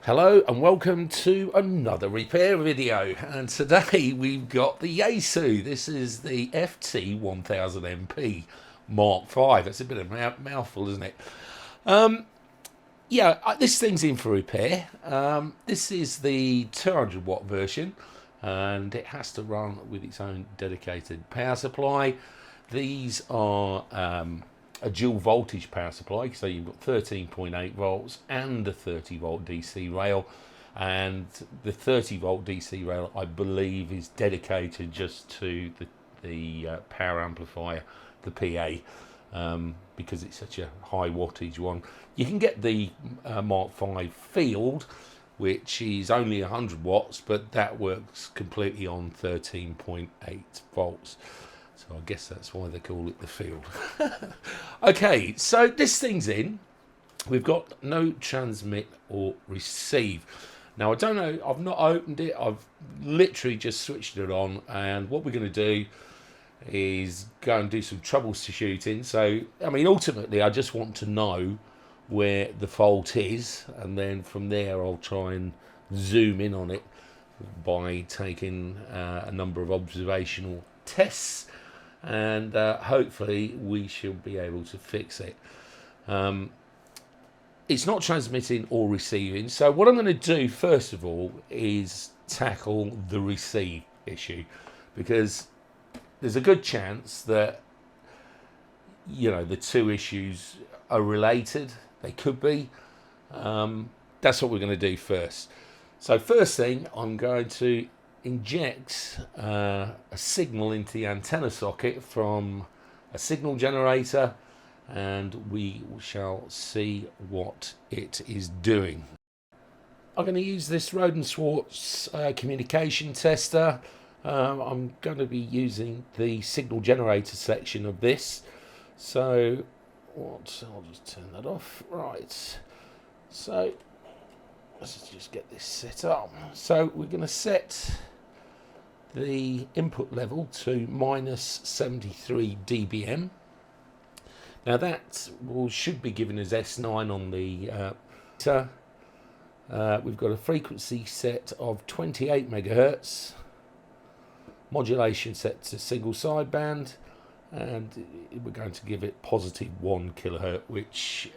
Hello and welcome to another repair video, and today we've got the Yaesu. This is the FT-1000MP Mark 5. That's a bit of a mouthful, isn't it? This thing's in for repair. This is the 200 watt version and it has to run with its own dedicated power supply. These are a dual voltage power supply, so you've got 13.8 volts and a 30 volt DC rail, and the 30 volt DC rail I believe is dedicated just to the power amplifier, the PA, because it's such a high wattage one. You can get the Mark 5 field, which is only 100 watts, but that works completely on 13.8 volts. So I guess that's why they call it the field. Okay, so this thing's in. We've got no transmit or receive. Now, I don't know, I've not opened it. I've literally just switched it on. And what we're going to do is go and do some troubleshooting. So, I mean, ultimately, I just want to know where the fault is. And then from there, I'll try and zoom in on it by taking a number of observational tests. And hopefully we should be able to fix it. It's not transmitting or receiving, so what I'm going to do first of all is tackle the receive issue, because there's a good chance that, you know, the two issues are related. They could be. That's what we're going to do first. So first thing, I'm going to inject a signal into the antenna socket from a signal generator, and we shall see what it is doing. I'm going to use this Roden Schwartz communication tester. I'm going to be using the signal generator section of this. So I'll just turn that off. Right, so let's just get this set up. So we're going to set the input level to minus 73 dBm. Now that should be giving us S9 on the we've got a frequency set of 28 megahertz, modulation set to single sideband, and we're going to give it positive 1 kilohertz, which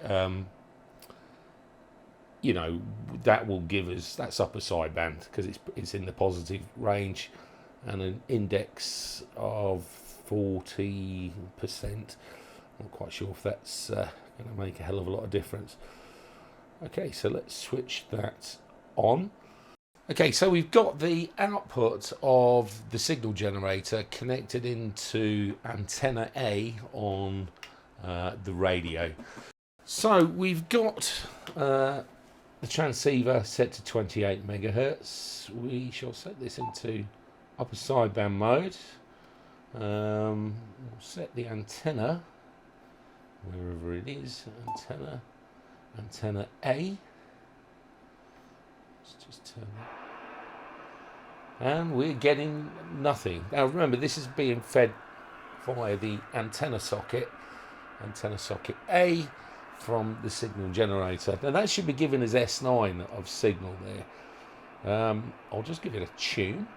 you know, that will give us, that's upper sideband because it's in the positive range, and an index of 40%. Not quite sure if that's going to make a hell of a lot of difference. Okay, so let's switch that on. Okay, so we've got the output of the signal generator connected into antenna A on the radio. So we've got the transceiver set to 28 megahertz. We shall set this into upper sideband mode. We'll set the antenna wherever it is. Antenna A. Let's just turn that. And we're getting nothing. Now remember, this is being fed via the antenna socket A from the signal generator. Now that should be giving us S9 of signal there. I'll just give it a tune.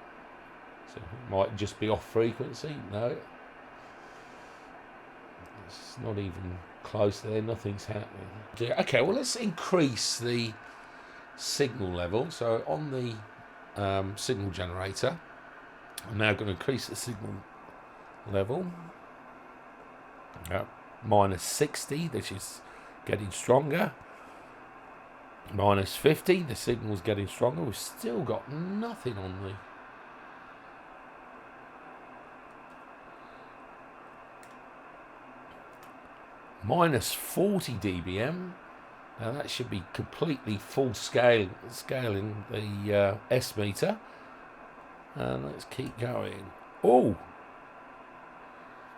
So it might just be off frequency. No, it's not even close there. Nothing's happening. Okay, well, let's increase the signal level. So on the signal generator, I'm now going to increase the signal level. Minus 60, this is getting stronger. Minus 50, the signal's getting stronger. We've still got nothing on the minus 40 dBm. Now that should be completely full scaling the S meter. And let's keep going. Oh,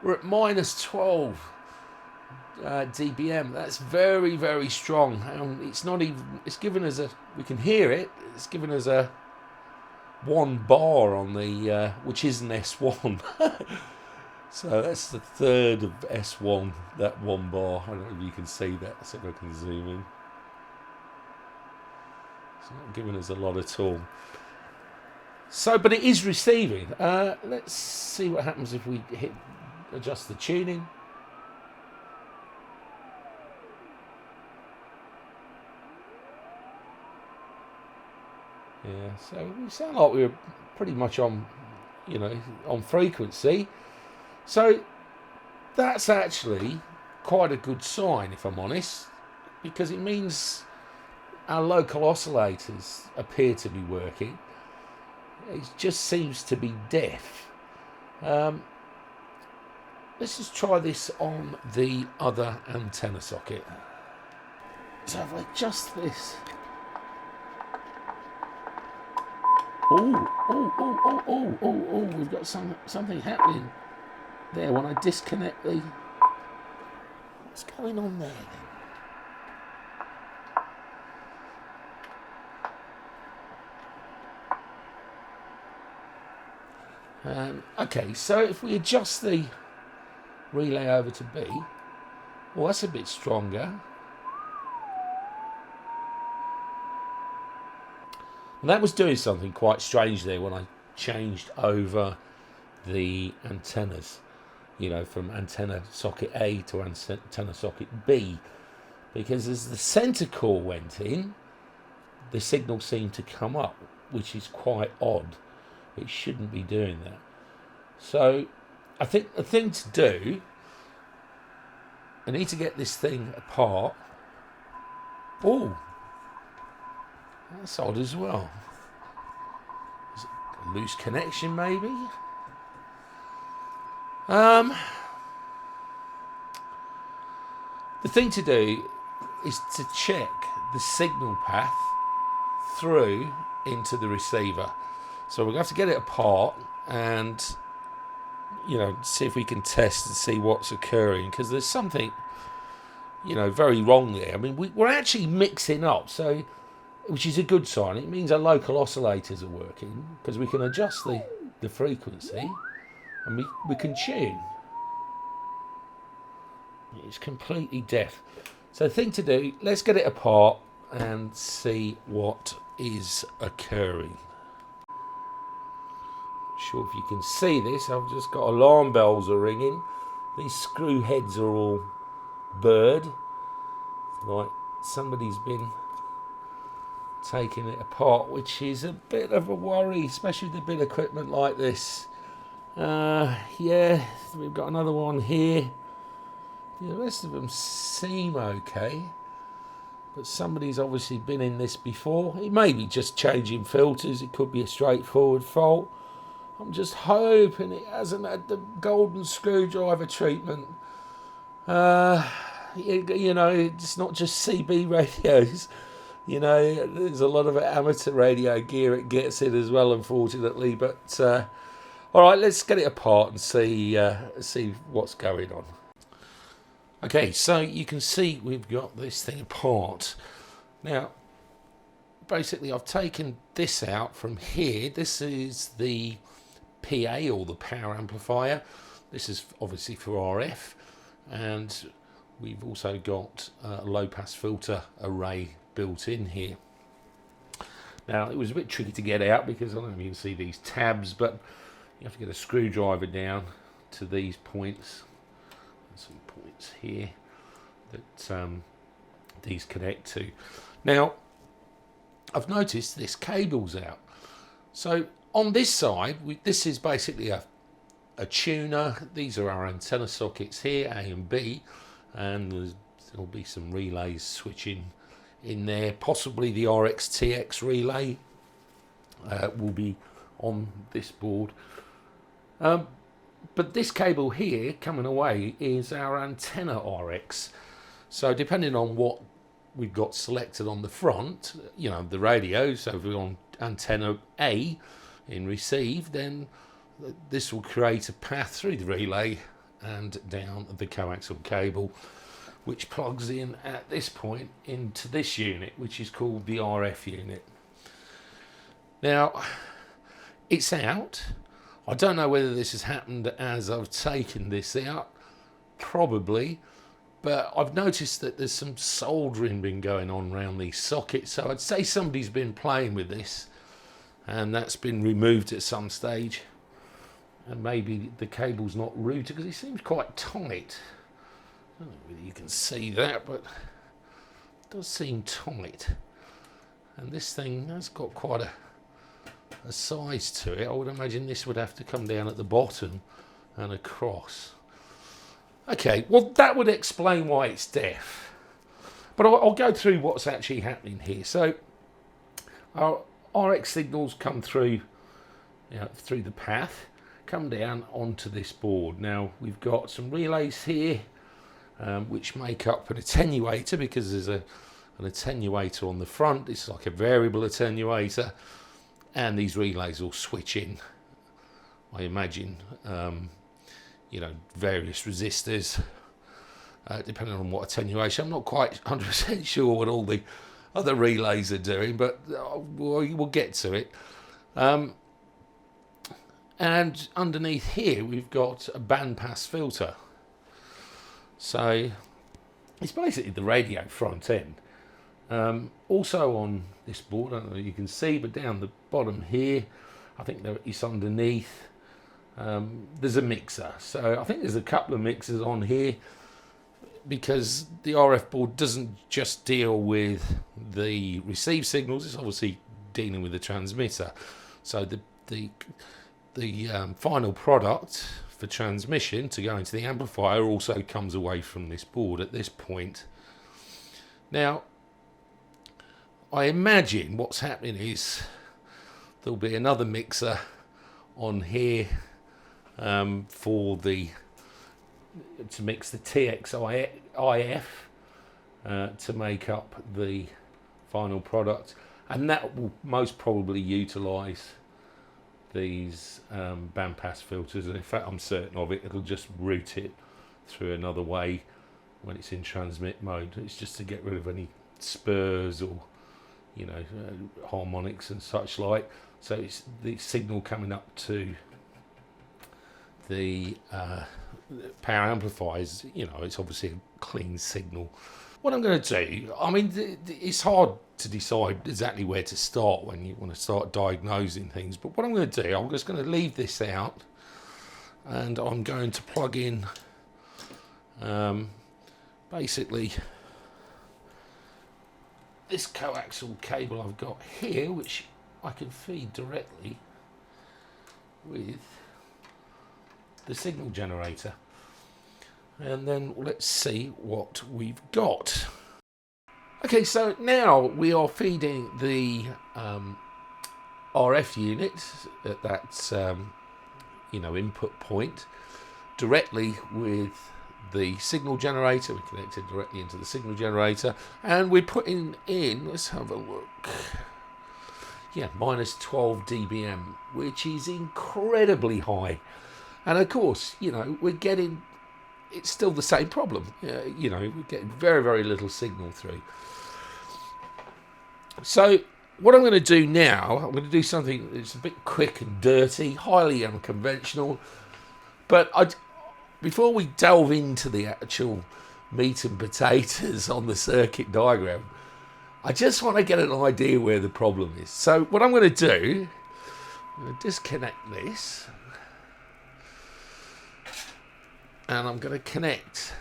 we're at minus 12 dBm. That's very, very strong. It's not even, it's given us a, we can hear it, it's given us a 1 bar on the, which is an S1. So that's the third of S1, that 1 bar. I don't know if you can see that, so if I can zoom in. It's not giving us a lot at all. So, but it is receiving. Let's see what happens if we adjust the tuning. Yeah, so we sound like we were pretty much on, on frequency. So that's actually quite a good sign, if I'm honest, because it means our local oscillators appear to be working. It just seems to be deaf. Let's just try this on the other antenna socket. So if I adjust this. Oh, we've got something happening there when I disconnect the... What's going on there then? Okay, so if we adjust the relay over to B, well, that's a bit stronger. And that was doing something quite strange there when I changed over the antennas, from antenna socket A to antenna socket B. Because as the center core went in, the signal seemed to come up, which is quite odd. It shouldn't be doing that. So I think the thing to do, I need to get this thing apart. Oh, that's odd as well. Is it a loose connection, maybe? The thing to do is to check the signal path through into the receiver. So we're going to have to get it apart and, see if we can test and see what's occurring, because there's something, very wrong there. I mean, we're actually mixing up, so, which is a good sign. It means our local oscillators are working, because we can adjust the frequency and we can tune. It's completely deaf. So the thing to do, let's get it apart and see what is occurring. Not sure if you can see this. I've just got alarm bells are ringing. These screw heads are all burred. Like somebody's been taking it apart, which is a bit of a worry, especially with a bit of equipment like this. Yeah, we've got another one here. The rest of them seem okay, but somebody's obviously been in this before. It may be just changing filters. It could be a straightforward fault. I'm just hoping it hasn't had the golden screwdriver treatment. It's not just CB radios. There's a lot of amateur radio gear it gets in as well, unfortunately. But all right, let's get it apart and see what's going on. Okay, so you can see we've got this thing apart. Now, basically, I've taken this out from here. This is the PA, or the power amplifier. This is obviously for RF, and we've also got a low-pass filter array built in here. Now, it was a bit tricky to get out because I don't know if you can see these tabs, but you have to get a screwdriver down to these points. Some points here that these connect to. Now, I've noticed this cable's out. So on this side, this is basically a tuner. These are our antenna sockets here, A and B, and there'll be some relays switching in there. Possibly the RX-TX relay will be on this board. But this cable here coming away is our antenna RX. So depending on what we've got selected on the front, the radio, so if we're on antenna A in receive, then this will create a path through the relay and down the coaxial cable, which plugs in at this point into this unit, which is called the RF unit. Now, it's out. I don't know whether this has happened as I've taken this out. Probably. but I've noticed that there's some soldering been going on around these sockets, so I'd say somebody's been playing with this and that's been removed at some stage, and maybe the cable's not routed because it seems quite tight. I don't know whether you can see that, but it does seem tight, and this thing has got quite a size to it. I would imagine this would have to come down at the bottom and across. Okay, well that would explain why it's deaf, but I'll go through what's actually happening here. So our RX signals come through, through the path, come down onto this board. Now we've got some relays here which make up an attenuator, because there's an attenuator on the front. It's like a variable attenuator, and these relays will switch in, I imagine, various resistors, depending on what attenuation. I'm not quite 100% sure what all the other relays are doing, but we'll get to it. And underneath here, we've got a bandpass filter. So it's basically the radio front end. Also on this board, I don't know if you can see, but down the bottom here, I think it's underneath, there's a mixer. So I think there's a couple of mixers on here, because the RF board doesn't just deal with the receive signals, it's obviously dealing with the transmitter. So the final product for transmission to go into the amplifier also comes away from this board at this point. Now, I imagine what's happening is there'll be another mixer on here to mix the TXIF to make up the final product, and that will most probably utilize these bandpass filters, and in fact I'm certain of it. It'll just route it through another way when it's in transmit mode. It's just to get rid of any spurs or harmonics and such like. So it's the signal coming up to the power amplifiers, it's obviously a clean signal. What I'm going to do, I mean, it's hard to decide exactly where to start when you want to start diagnosing things, but what I'm going to do, I'm just going to leave this out, and I'm going to plug in basically this coaxial cable I've got here, which I can feed directly with the signal generator, and then let's see what we've got. Okay, so now we are feeding the RF unit at that input point directly with the signal generator. We connected directly into the signal generator, and we're putting in, let's have a look, minus 12 dBm, which is incredibly high. And of course, we're getting, it's still the same problem. We're getting very, very little signal through. So what I'm going to do now, I'm going to do something that's a bit quick and dirty, highly unconventional. But before we delve into the actual meat and potatoes on the circuit diagram, I just want to get an idea where the problem is. So what I'm going to do, I'm going to disconnect this, and I'm going to connect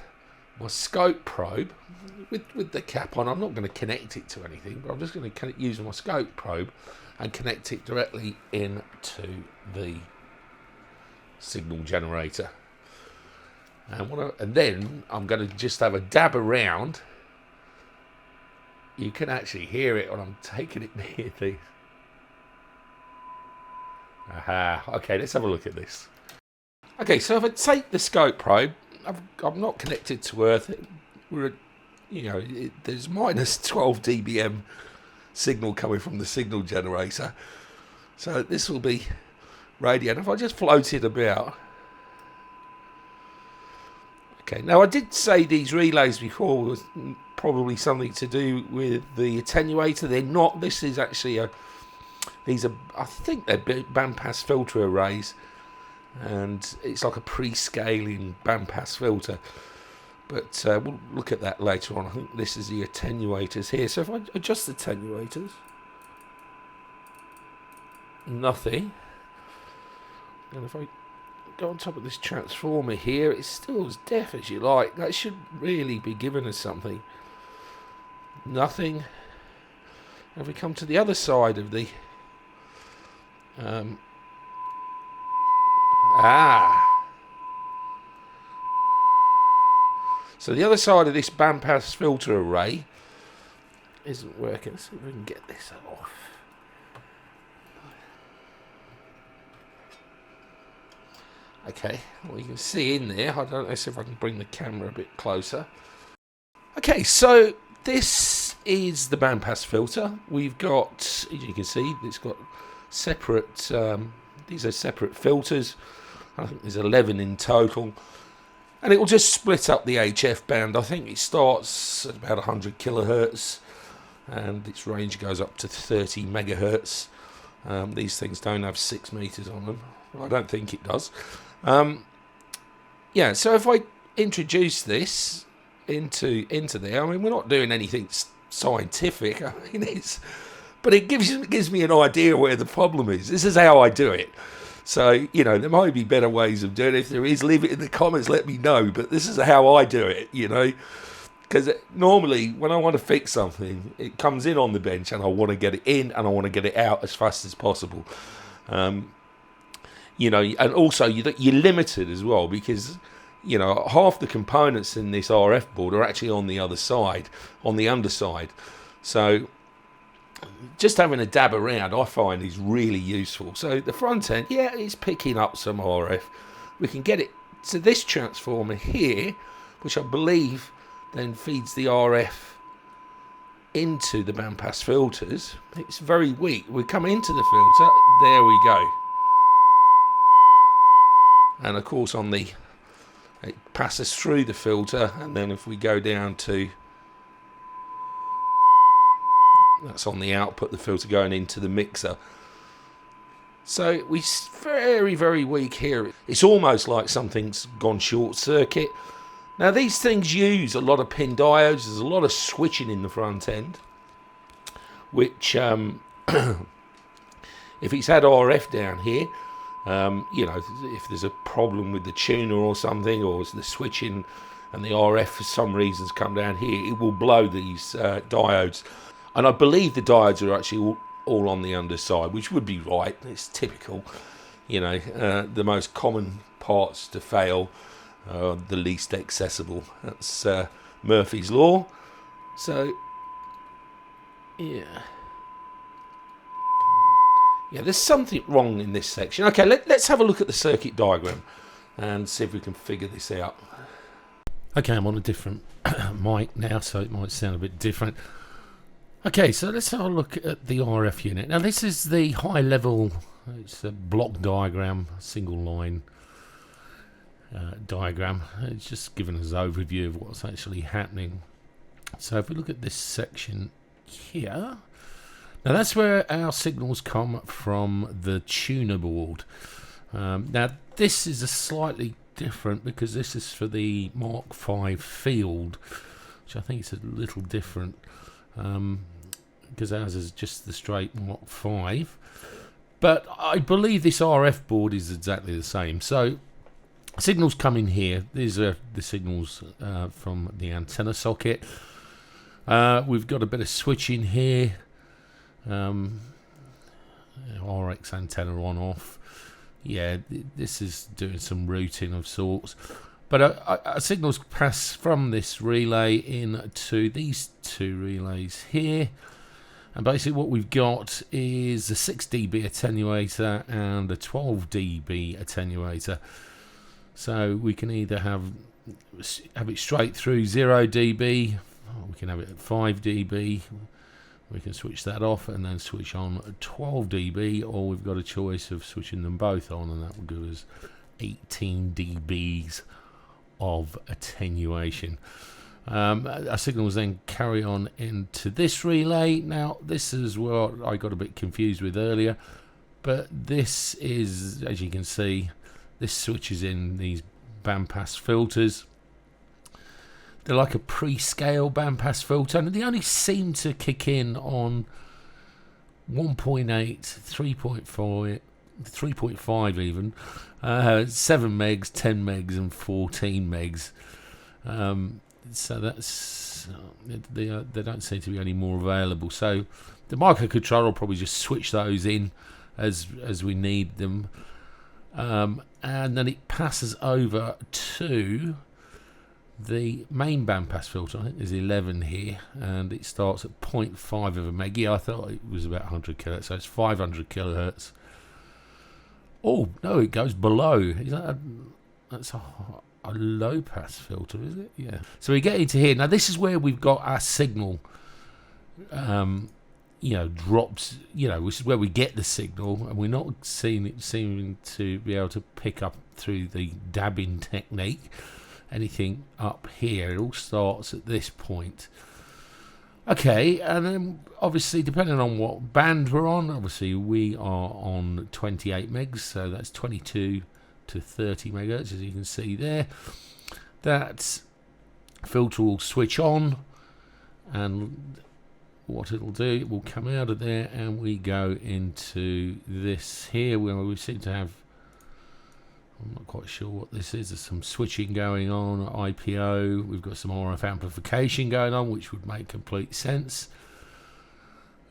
my scope probe with the cap on. I'm not going to connect it to anything, but I'm just going to use my scope probe and connect it directly into the signal generator. And then I'm going to just have a dab around. You can actually hear it when I'm taking it near these. Aha. Okay, let's have a look at this. Okay, so if I take the scope probe, I'm not connected to Earth. There's minus 12 dBm signal coming from the signal generator. So this will be radio. And if I just float it about. Okay, now I did say these relays before was probably something to do with the attenuator. They're not. This is actually I think they're bandpass filter arrays, and it's like a pre-scaling bandpass filter. but we'll look at that later on. I think this is the attenuators here. So if I adjust the attenuators, nothing. And if I go on top of this transformer here, it's still as deaf as you like. That should really be giving us something. Nothing. And if we come to the other side of the so the other side of this bandpass filter array isn't working. Let's see if we can get this off. Okay, well, you can see in there. I don't know if I can bring the camera a bit closer. Okay, so this is the bandpass filter. We've got, as you can see, it's got separate, these are separate filters. I think there's 11 in total. And it will just split up the HF band. I think it starts at about 100 kilohertz and its range goes up to 30 megahertz. These things don't have 6 meters on them. Well, I don't think it does. Yeah, so if I introduce this into there, I mean, we're not doing anything scientific. I mean, but it gives me an idea where the problem is. This is how I do it. So, you know, there might be better ways of doing it. If there is, leave it in the comments, let me know. But this is how I do it, you know. Because normally, when I want to fix something, it comes in on the bench and I want to get it in and I want to get it out as fast as possible. You know, and also you're limited as well because, you know, half the components in this RF board are actually on the other side, on the underside. So just having a dab around, I find, is really useful. So the front end, yeah, it's picking up some RF. We can get it to this transformer here, which I believe then feeds the RF into the bandpass filters. It's very weak. We come into the filter, there we go. And of course it passes through the filter, and then if we go down to, that's on the output, the filter going into the mixer. So we're very, very weak here. It's almost like something's gone short circuit. Now these things use a lot of pin diodes. There's a lot of switching in the front end, which if it's had RF down here, you know, if there's a problem with the tuner or something, or the switching and the RF for some reasons come down here, it will blow these diodes. And I believe the diodes are actually all on the underside, which would be right. It's typical, you know, the most common parts to fail are the least accessible. That's Murphy's Law. So, yeah. Yeah, there's something wrong in this section. Okay, let's have a look at the circuit diagram and see if we can figure this out. Okay, I'm on a different mic now, so it might sound a bit different. Okay, so let's have a look at the RF unit. Now this is the high level, it's a block diagram, single line diagram. It's just giving us an overview of what's actually happening. So if we look at this section here, now that's where our signals come from the tuner board. Now this is a slightly different because this is for the Mark 5 field, which I think is a little different. Because ours is just the straight Mark 5, but I believe this RF board is exactly the same. So signals come in here. These are the signals from the antenna socket. We've got a bit of switching here, RX antenna on off. Yeah, this is doing some routing of sorts. But our signals pass from this relay into these two relays here. And basically what we've got is a 6 dB attenuator and a 12 dB attenuator. So we can either have it straight through 0 dB, or we can have it at 5 dB. We can switch that off and then switch on 12 dB, or we've got a choice of switching them both on, and that will give us 18 dBs of attenuation. Our signals then carry on into this relay. Now this is what I got a bit confused with earlier, but this is, as you can see, this switches in these bandpass filters, they're like a pre-scale bandpass filter, and they only seem to kick in on 1.8, 3.5, 3.5 even, 7 megs, 10 megs, and 14 megs. So that's they don't seem to be any more available. So the microcontroller will probably just switch those in as we need them, and then it passes over to the main bandpass filter. I think there's 11 here, and it starts at 0.5 of a meg. Yeah, I thought it was about 100 kilohertz, so it's 500 kilohertz. Oh no, it goes below. Is that that's a low pass filter, is it? Yeah. So we get into here. Now this is where we've got our signal, drops, which is where we get the signal, and we're not seeming to be able to pick up through the dabbing technique anything up here. It all starts at this point. Okay, and then obviously depending on what band we're on, obviously we are on 28 megs, so that's 22 to 30 megahertz, as you can see there. That filter will switch on, and what it'll do, it will come out of there, and we go into this here where we seem to have, I'm not quite sure what this is. There's some switching going on, IPO. We've got some RF amplification going on, which would make complete sense.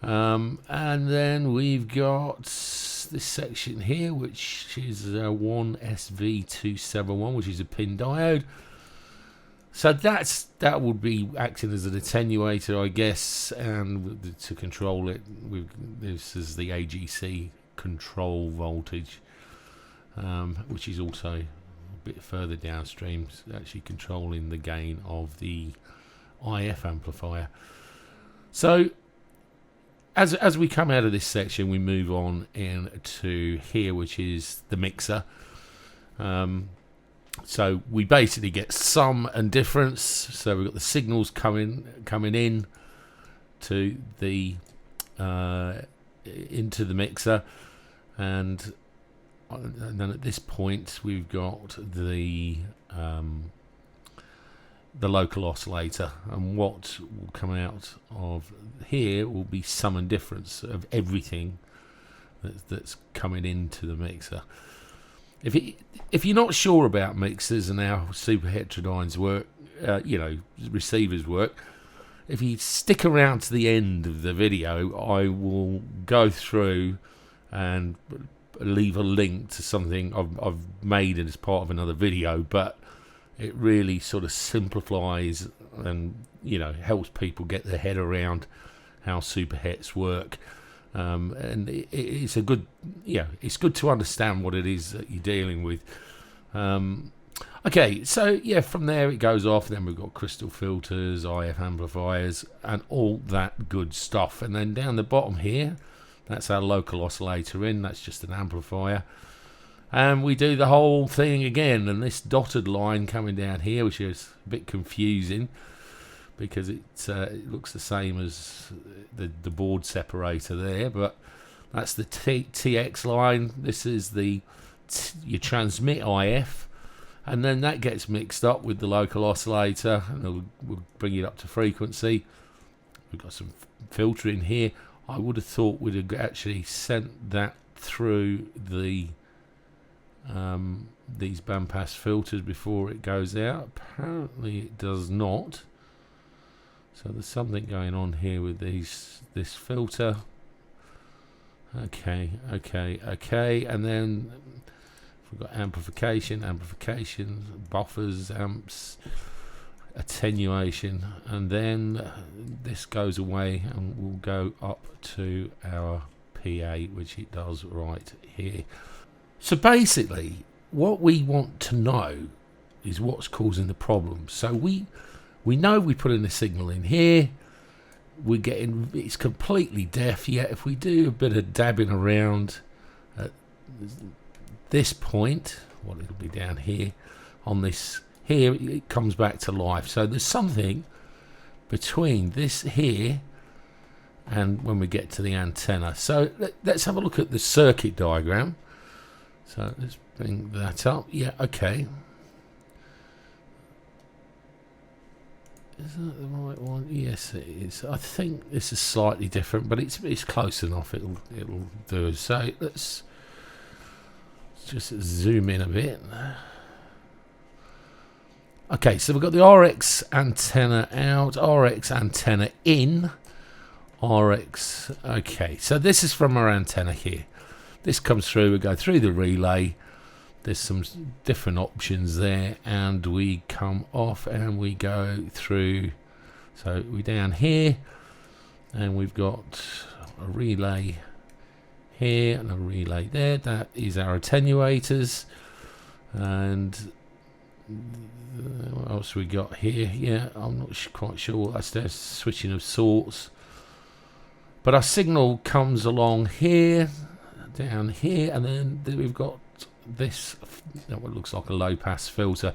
And then we've got this section here, which is one SV271, which is a pin diode. So that would be acting as an attenuator, I guess, and to control it, this is the AGC control voltage. Which is also a bit further downstream, actually controlling the gain of the IF amplifier. So as we come out of this section, we move on into here, which is the mixer. So we basically get sum and difference. So we've got the signals coming in to the into the mixer, and then at this point we've got the local oscillator, and what will come out of here will be sum and difference of everything that's coming into the mixer. If you're not sure about mixers and how super heterodynes work, receivers work, if you stick around to the end of the video, I will go through and leave a link to something I've made as part of another video, but it really sort of simplifies and helps people get their head around how superhets work, and it's a good it's good to understand what it is that you're dealing with. Okay, so from there it goes off. Then we've got crystal filters, IF amplifiers, and all that good stuff. And then down the bottom here, that's our local oscillator in. That's just an amplifier. And we do the whole thing again. And this dotted line coming down here, which is a bit confusing because it looks the same as the board separator there. But that's the TX line. This is your transmit IF. And then that gets mixed up with the local oscillator. And we'll bring it up to frequency. We've got some filter in here. I would have thought we'd have actually sent that through the these bandpass filters before it goes out. Apparently it does not. So there's something going on here with this filter. Okay. And then we've got amplification, buffers, amps, attenuation, and then this goes away and we'll go up to our PA, which it does right here. So basically what we want to know is what's causing the problem. So we know we put in a signal in here, we're getting, it's completely deaf, yet if we do a bit of dabbing around at this point, well, it'll be down here on this here, it comes back to life. So there's something between this here and when we get to the antenna. So let's have a look at the circuit diagram. So let's bring that up. Yeah, okay. Is that the right one? Yes, it is. I think this is slightly different, but it's close enough. It'll do. So let's just zoom in a bit. Okay, so we've got the RX antenna out, RX antenna in, RX. Okay, so this is from our antenna here. This comes through. We go through the relay. There's some different options there, and we come off and we go through. So we're down here, and we've got a relay here and a relay there. That is our attenuators. And what else we got here? Yeah, I'm not quite sure what that's there. Switching of sorts. But our signal comes along here, down here, and then we've got this, what looks like a low pass filter.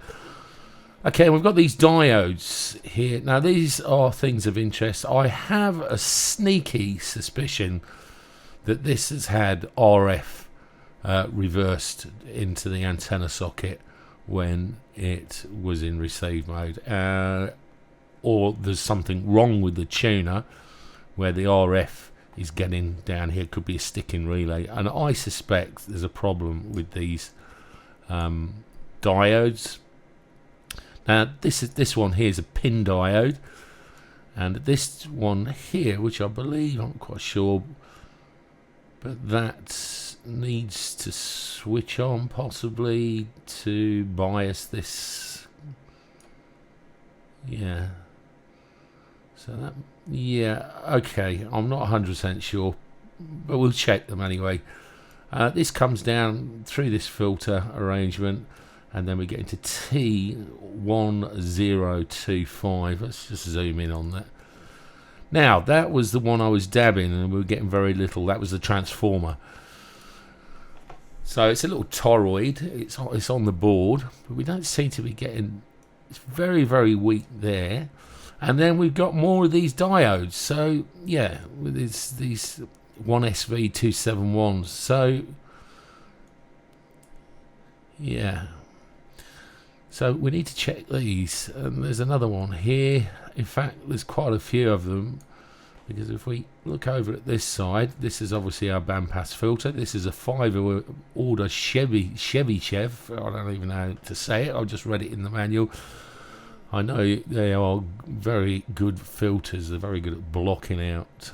Okay, we've got these diodes here. Now these are things of interest. I have a sneaky suspicion that this has had RF reversed into the antenna socket when it was in receive mode, or there's something wrong with the tuner where the RF is getting down here. Could be a sticking relay, and I suspect there's a problem with these diodes. Now this one here is a pin diode, and this one here, which I believe, I'm not quite sure, but that needs to switch on possibly to bias this. Yeah. So that, yeah, okay, I'm not 100% sure, but we'll check them anyway. This comes down through this filter arrangement, and then we get into T1025. Let's just zoom in on that. Now, that was the one I was dabbing, and we were getting very little. That was the transformer. So it's a little toroid. It's on the board, but we don't seem to be getting. It's very, very weak there. And then we've got more of these diodes. So yeah, with these 1SV271s. So yeah. So we need to check these. And there's another one here. In fact, there's quite a few of them, because if we look over at this side, this is obviously our bandpass filter. This is a 5-order Chevy Chev. I don't even know how to say it. I've just read it in the manual. I know they are very good filters. They're very good at blocking out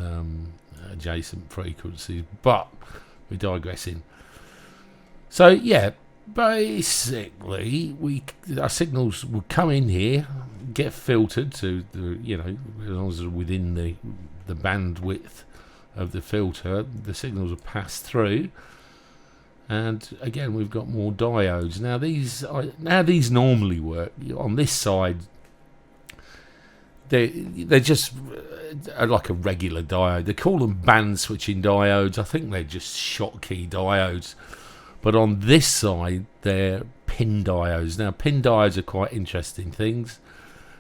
adjacent frequencies, but we're digressing. So yeah, basically our signals will come in here, get filtered to the, you know, as long as they're within the bandwidth of the filter, the signals will pass through. And again, we've got more diodes. Now these normally work on this side. They're just like a regular diode. They call them band switching diodes. I think they're just Schottky diodes. But on this side, they're pin diodes. Now, pin diodes are quite interesting things.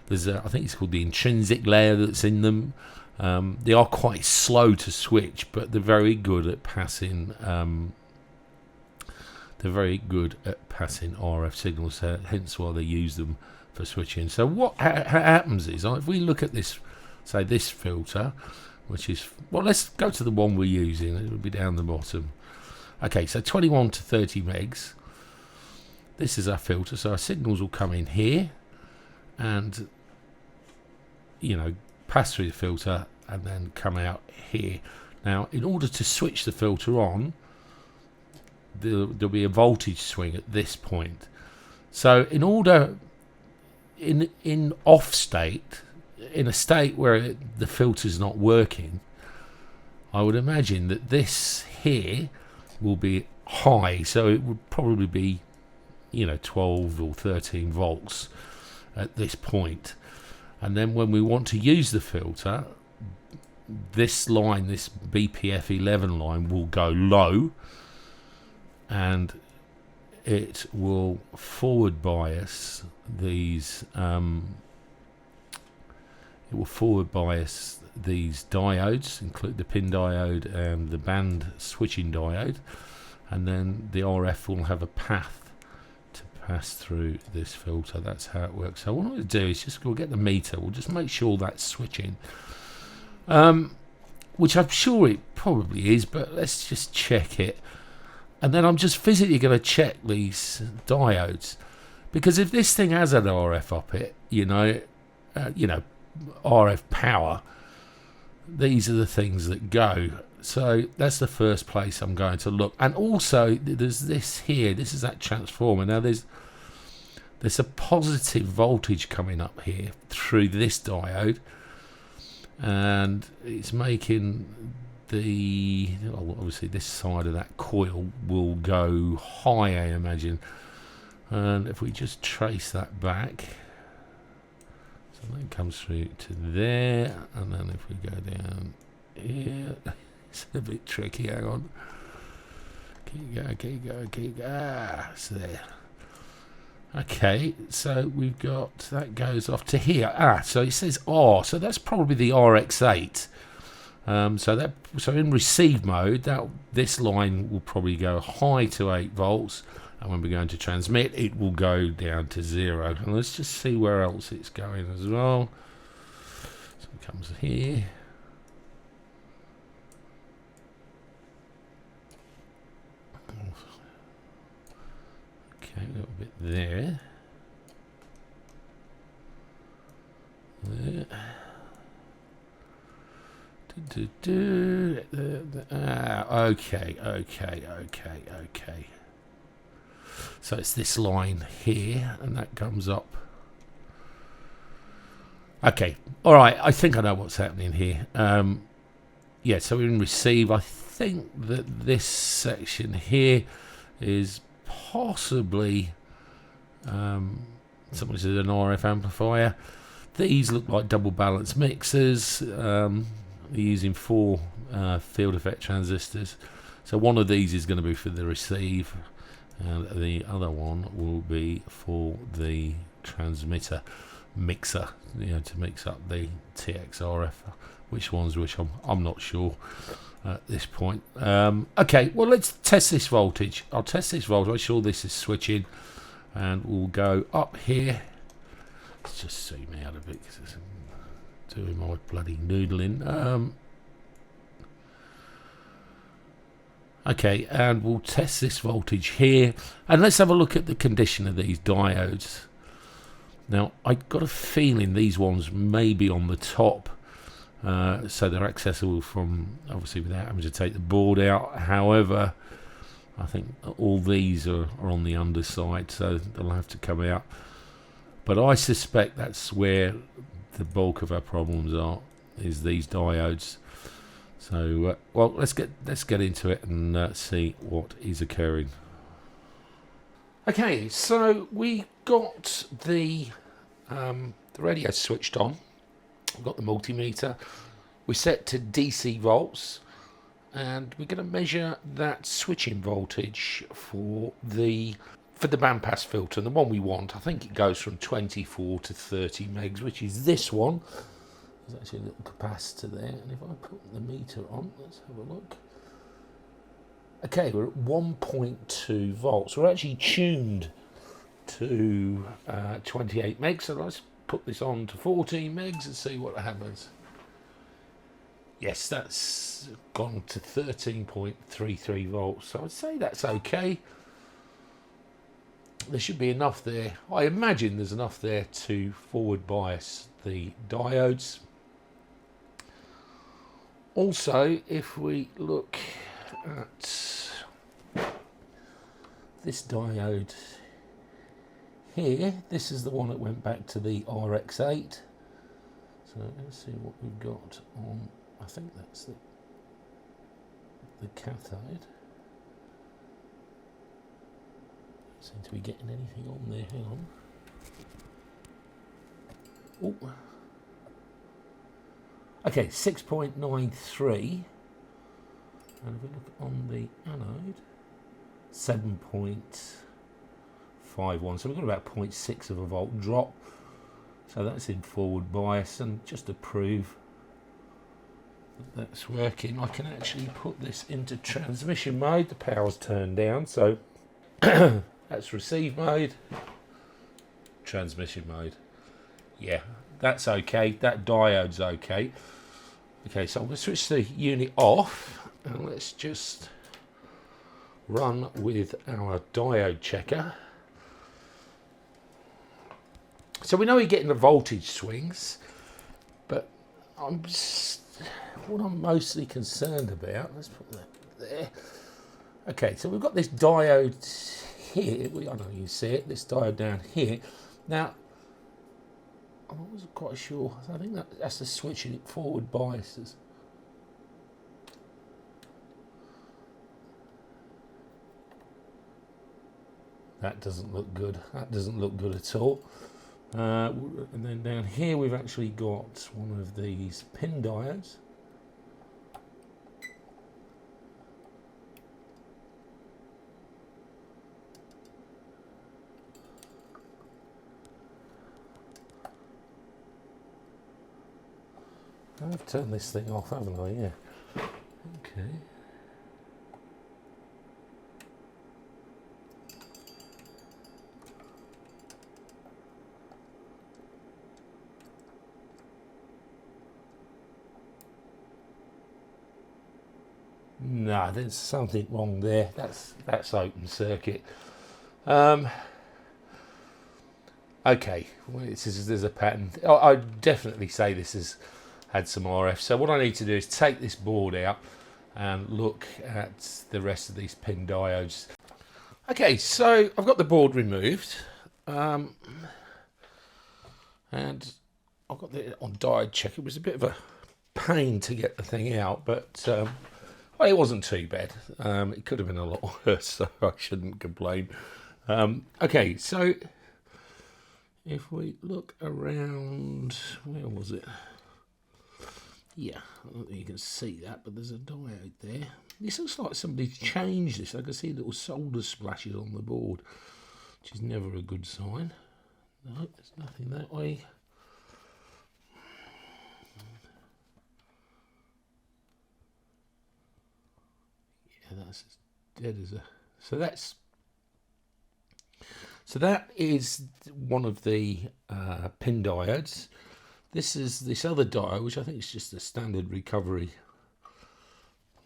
There's I think it's called the intrinsic layer that's in them. They are quite slow to switch, but they're very good at passing. They're very good at passing RF signals, hence why they use them for switching. So what happens is, if we look at this, say this filter, which is, well, let's go to the one we're using. It will be down the bottom. Okay, so 21 to 30 megs. This is our filter, so our signals will come in here and, you know, pass through the filter and then come out here. Now, in order to switch the filter on, there'll be a voltage swing at this point. So in order, in off state, in a state where the filter's not working, I would imagine that this here will be high, so it would probably be, you know, 12 or 13 volts at this point. And then when we want to use the filter, this line, this BPF11 line, will go low, and it will forward bias these diodes, include the pin diode and the band switching diode, and then the RF will have a path to pass through this filter. That's how it works. So what I'm going to do is just we'll get the meter. We'll just make sure that's switching, which I'm sure it probably is, but let's just check it. And then I'm just physically going to check these diodes, because if this thing has an RF up it, you know, RF power, these are the things that go. So that's the first place I'm going to look. And also there's this here. This is that transformer. Now there's a positive voltage coming up here through this diode, and it's making obviously this side of that coil will go high, I imagine. And if we just trace that back, so that comes through to there, and then if we go down here, it's a bit tricky. Hang on, keep going. So there. Okay, so we've got that goes off to here. So it says R, so that's probably the RX8. So in receive mode, this line will probably go high to 8 volts, and when we're going to transmit, it will go down to 0. And let's just see where else it's going as well. So it comes here. Okay, a little bit there. There. Okay. So it's this line here, and that comes up. Okay, all right. I think I know what's happening here. Yeah, so we're in receive. I think that this section here is possibly somebody said an RF amplifier. These look like double balance mixers. They're using 4 field effect transistors. So one of these is going to be for the receive, and the other one will be for the transmitter mixer, to mix up the TX-RF. Which one's which, I'm not sure at this point. Okay, well, let's test this voltage. I'll test this voltage. I'm sure this is switching, and we'll go up here. Let's just zoom out a bit because it's doing my bloody noodling. Okay, and we'll test this voltage here, and let's have a look at the condition of these diodes. Now, I got a feeling these ones may be on the top, so they're accessible from, obviously, without having to take the board out. However, I think all these are on the underside, so they'll have to come out. But I suspect that's where the bulk of our problems are, is these diodes. So, well, let's get into it and see what is occurring. Okay, so we got the radio switched on. We've got the multimeter. We set to DC volts, and we're going to measure that switching voltage for the bandpass filter, and the one we want. I think it goes from 24 to 30 megs, which is this one. There's actually a little capacitor there, and if I put the meter on, let's have a look. Okay, we're at 1.2 volts. We're actually tuned to 28 megs, so let's put this on to 14 megs and see what happens. Yes, that's gone to 13.33 volts, so I'd say that's okay. There should be enough there. I imagine there's enough there to forward bias the diodes. Also, if we look at this diode here, this is the one that went back to the RX8. So let's see what we've got on. I think that's the cathode. Seem to be getting anything on there. Hang on. Oh. Okay, 6.93. And if we look on the anode, 7.51. So we've got about 0.6 of a volt drop. So that's in forward bias. And just to prove that that's working, I can actually put this into transmission mode. The power's turned down. So, That's receive mode. Transmission mode. Yeah, that's okay. That diode's okay. Okay, so I'm going to switch the unit off and let's just run with our diode checker. So we know we're getting the voltage swings, but what I'm mostly concerned about, let's put that there. Okay, so we've got this diode here. I don't know if you see it, this diode down here. Now, I wasn't quite sure. I think that's the switching it forward biases. That doesn't look good. That doesn't look good at all. And then down here we've actually got one of these pin diodes. I've turned this thing off, haven't I? Yeah. Okay. No, there's something wrong there. That's open circuit. Okay, well, there's a pattern. I'd definitely say this has had some RF. So what I need to do is take this board out and look at the rest of these pin diodes. Okay, so I've got the board removed, and I've got it on diode check. It was a bit of a pain to get the thing out, but well, it wasn't too bad. It could have been a lot worse, so I shouldn't complain. Okay, so if we look around, where was it? Yeah, I don't think you can see that, but there's a diode there. This looks like somebody's changed this. I can see little solder splashes on the board, which is never a good sign. No, there's nothing that way. Yeah, that's as dead as a... So that is one of the pin diodes. This is this other diode, which I think is just a standard recovery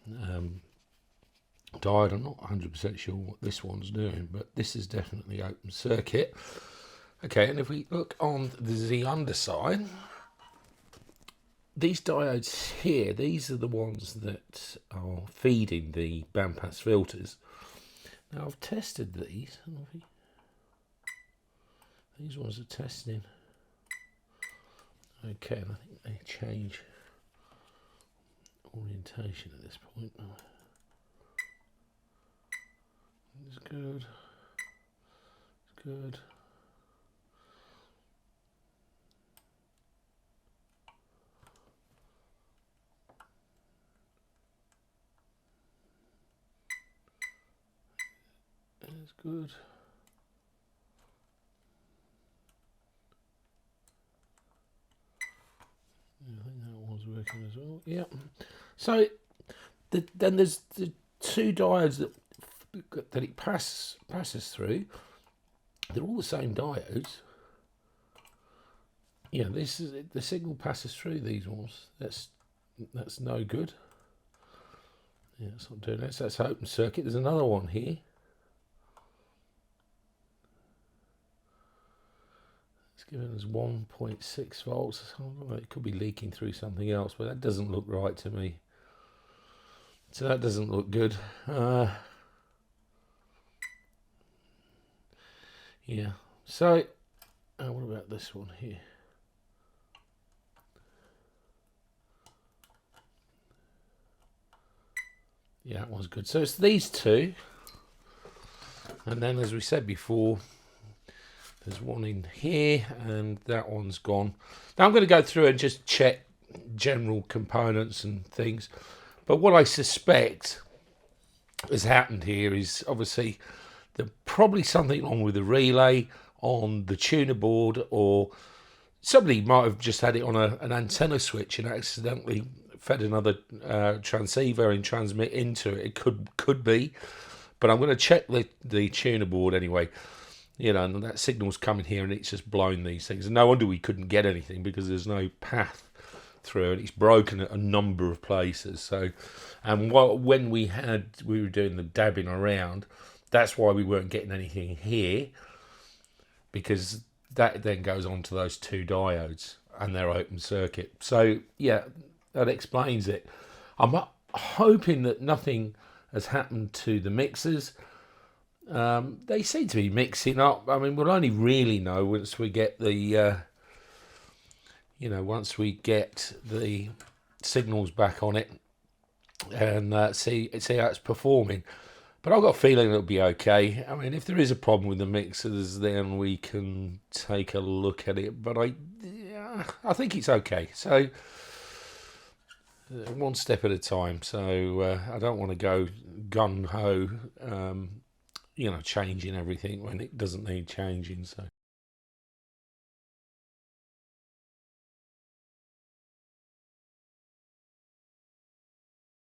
diode. I'm not 100% sure what this one's doing, but this is definitely open circuit. Okay, and if we look on the underside, these diodes here, these are the ones that are feeding the bandpass filters. Now I've tested these. These ones are testing. Okay, and I think they change orientation at this point. It's good. It's good. It's good. I think that one's working as well. Yeah. So then there's the two diodes that it passes through. They're all the same diodes. Yeah, this is the signal passes through these ones. That's no good. Yeah, it's not doing that. So that's open circuit. There's another one here. It's giving us 1.6 volts. It could be leaking through something else, but that doesn't look right to me. So that doesn't look good. Yeah. So, what about this one here? Yeah, that one's good. So it's these two. And then, as we said before, there's one in here, and that one's gone. Now I'm going to go through and just check general components and things. But what I suspect has happened here is obviously there's probably something wrong with the relay on the tuner board, or somebody might have just had it on an antenna switch and accidentally fed another transceiver and transmit into it. It could be. But I'm going to check the tuner board anyway. You know, and that signal's coming here and it's just blown these things. And no wonder we couldn't get anything, because there's no path through, and it's broken at a number of places. So, and when we were doing the dabbing around, that's why we weren't getting anything here, because that then goes on to those two diodes and they're open circuit. So yeah, that explains it. I'm hoping that nothing has happened to the mixers. They seem to be mixing up. I mean, we'll only really know once we get the once we get the signals back on it and see how it's performing. But I've got a feeling it'll be okay. I mean, if there is a problem with the mixers, then we can take a look at it. But I think it's okay. So one step at a time. So I don't want to go gung ho, changing everything when it doesn't need changing. So.